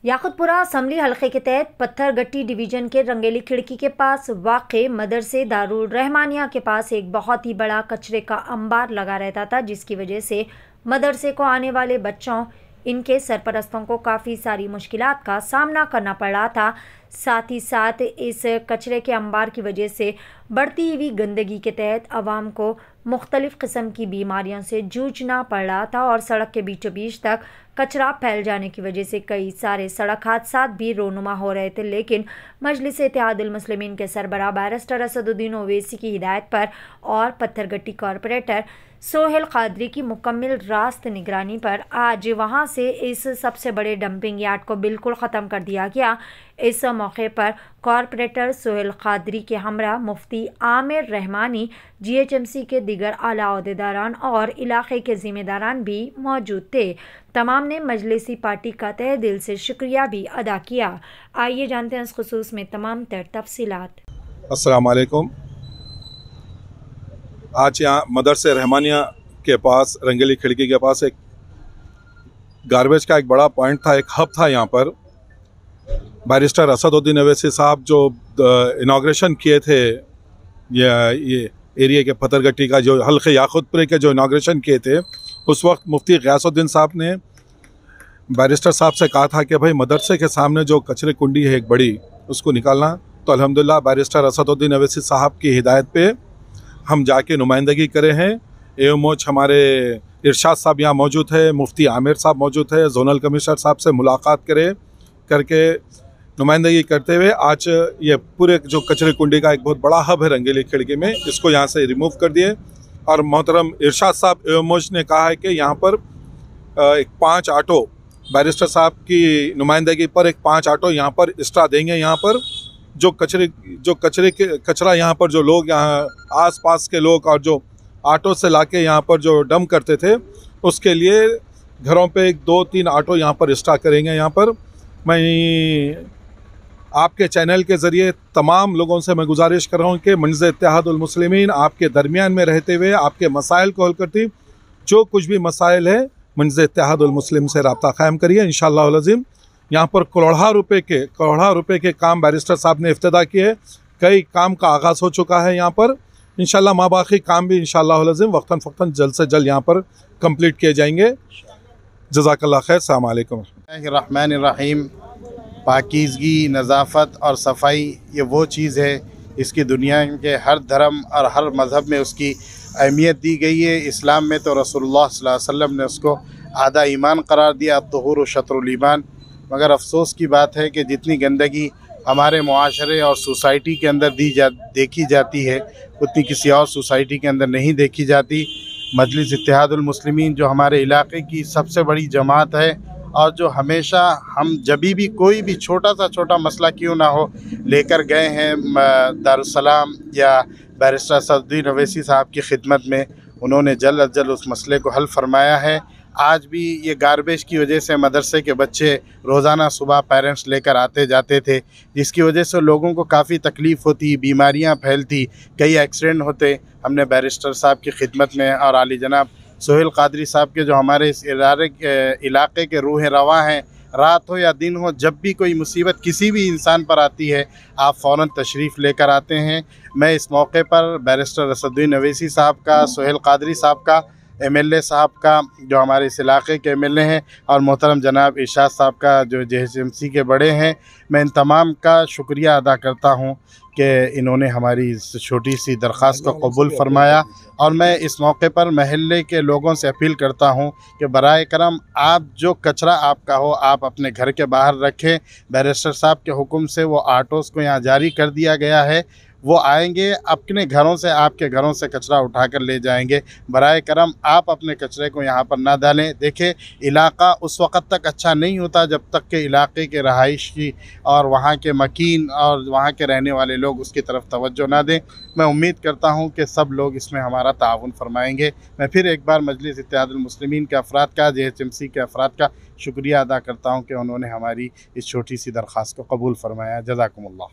Yakutpura assembly हल्के के तहत पत्थरगट्टी डिवीजन के रंगेली खिड़की के पास वाक़े मदरसे दारुल रहमानिया के पास एक बहुत ही बड़ा कचरे का अंबार लगा रहता था, जिसकी वजह से मदरसे को आने वाले बच्चों, इनके सरपरस्तों को काफ़ी सारी मुश्किलात का सामना करना पड़ रहा था। साथ ही साथ इस कचरे के अंबार की वजह से बढ़ती हुई गंदगी के तहत आवाम को मुख्तलिफ़ किस्म की बीमारियों से जूझना पड़ रहा था और सड़क के बीचों बीच तक कचरा फैल जाने की वजह से कई सारे सड़क हादसा भी रोनुमा हो रहे थे। लेकिन मजलिस इत्तेहादुल मुस्लिमीन के सरबराह बैरिस्टर असदुद्दीन ओवैसी की हिदायत पर और पत्थरगट्टी कॉरपोरेटर सोहेल कादरी की मुकम्मल रास्त निगरानी पर आज वहां से इस सबसे बड़े डंपिंग यार्ड को बिल्कुल ख़त्म कर दिया गया। इस मौके पर कॉरपोरेटर सोहेल कादरी के हमरा मुफ्ती आमिर रहमानी, GHMC के दीगर आला अहदेदारान और इलाके के ज़िम्मेदारान भी मौजूद थे। तमाम ने मजलिसी पार्टी का तहे दिल से शुक्रिया भी अदा किया। आइए जानते हैं इस खुसूस में तमाम तर तफसीलात। अस्सलाम वालेकुम। आज यहाँ मदरसे रहमानिया के पास रंगेली खिड़की के पास एक गार्बेज का एक बड़ा पॉइंट था, एक हब था। यहाँ पर बैरिस्टर असदुद्दीन ओवैसी साहब जो इनाग्रेशन किए थे, ये एरिया के पत्थरगट्टी का जो हल्के याकुतपुरे के जो इनाग्रेशन किए थे, उस वक्त मुफ्ती गयासुद्दीन साहब ने बैरिस्टर साहब से कहा था कि भाई मदरसे के सामने जो कचरे कुंडी है एक बड़ी, उसको निकालना। तो अल्हम्दुलिल्लाह बैरिस्टर असदुद्दीन ओवैसी साहब की हिदायत पे हम जाके नुमाइंदगी करे हैं। एओमोच हमारे इरशाद साहब यहाँ मौजूद है, मुफ्ती आमिर साहब मौजूद है, जोनल कमिश्नर साहब से मुलाकात करके नुमाइंदगी करते हुए आज ये पूरे जो कचरे कुंडी का एक बहुत बड़ा हब है रंगेली खिड़की में, इसको यहाँ से रिमूव कर दिए। और मोहतरम इरशाद साहब एओमोच ने कहा है कि यहाँ पर एक 5 ऑटो बैरिस्टर साहब की नुमाइंदगी पर एक 5 ऑटो यहाँ पर एक्स्ट्रा देंगे। यहाँ पर जो कचरा यहाँ पर जो लोग यहाँ आसपास के लोग और जो ऑटो से लाके यहाँ पर जो डंप करते थे, उसके लिए घरों पे 2-3 ऑटो यहाँ पर एक्स्ट्रा करेंगे। यहाँ पर मैं आपके चैनल के ज़रिए तमाम लोगों से मैं गुजारिश कर रहा हूँ कि मजलिस इत्तेहादुल मुस्लिमीन आपके दरमियान में रहते हुए आपके मसाइल को हल करती, जो कुछ भी मसाइल है मजलिस इत्तेहादुल मुस्लिम से रब्ता कायम करिए। इंशाअल्लाह अज़ीम यहाँ पर करोड़ों रुपए के काम बैरिस्टर साहब ने इफ्तिदा किए, कई काम का आगाज़ हो चुका है। यहाँ पर इंशाअल्लाह माबाकी काम भी इंशाअल्लाह अज़ीम वक्तन फ़क्तन जल्द से जल्द यहाँ पर कंप्लीट किए जाएंगे। जज़ाकल्लाह खैर। अस्सलाम वालेकुम। रहमानिर्रहीम। पाकीज़गी, नज़ाफ़त और सफ़ाई ये वो चीज़ है, इसकी दुनिया के हर धर्म और हर मज़हब में उसकी अहमियत दी गई है। इस्लाम में तो रसूलुल्लाह सल्लल्लाहु अलैहि वसल्लम ने उसको आधा ईमान करार दिया, अत्तहुर शत्रुल ईमान। मगर अफसोस की बात है कि जितनी गंदगी हमारे मुआशरे और सोसाइटी के अंदर देखी जाती है, उतनी किसी और सोसाइटी के अंदर नहीं देखी जाती। मजलिस इत्तेहादुल मुस्लिमीन जो हमारे इलाके की सबसे बड़ी जमात है और जो हमेशा हम जब भी कोई भी छोटा मसला क्यों ना हो लेकर गए हैं दारुस्सलाम या बैरिस्टर असदुद्दीन ओवैसी साहब की खिदमत में, उन्होंने जल्द अज जल्द उस मसले को हल फरमाया है। आज भी ये गार्बेज की वजह से मदरसे के बच्चे रोज़ाना सुबह पेरेंट्स लेकर आते जाते थे, जिसकी वजह से लोगों को काफ़ी तकलीफ़ होती, बीमारियां फैलती, कई एक्सीडेंट होते। हमने बैरिस्टर साहब की खिदमत में और आली जनाब सोहेल कादरी साहब के जो हमारे इस इलाके के रूह रवा हैं, रात हो या दिन हो, जब भी कोई मुसीबत किसी भी इंसान पर आती है, आप फ़ौरन तशरीफ़ लेकर आते हैं। मैं इस मौके पर बैरिस्टर असदुद्दीन ओवैसी साहब का, सोहेल कादरी साहब का, MLA साहब का जो हमारे इस इलाके के MLA हैं, और मोहतरम जनाब इरशाद साहब का जो GHMC के बड़े हैं, मैं इन तमाम का शुक्रिया अदा करता हूं कि इन्होंने हमारी इस छोटी सी दरख्वास्त को कबूल फरमाया। और मैं इस मौके पर महल्ले के लोगों से अपील करता हूं कि बराए करम आप जो कचरा आपका हो आप अपने घर के बाहर रखें। बैरिस्टर साहब के हुक्म से वो ऑटोज़ को यहाँ जारी कर दिया गया है, वो आएंगे अपने घरों से, आपके घरों से कचरा उठाकर ले जाएंगे। बराए करम आप अपने कचरे को यहाँ पर ना डालें। देखें, इलाका उस वक़्त तक अच्छा नहीं होता जब तक के इलाके के रहायशी और वहाँ के मकीन और वहाँ के रहने वाले लोग उसकी तरफ तवज्जो ना दें। मैं उम्मीद करता हूँ कि सब लोग इसमें हमारा ताउन फरमाएँगे। मैं फिर एक बार मजलिस इत्तेहादुल मुस्लिमीन के अफराद का, GHMC के अफराद का शुक्रिया अदा करता हूँ कि उन्होंने हमारी इस छोटी सी दरख्वास्त को कबूल फरमाया। जज़ाकुमुल्लाह।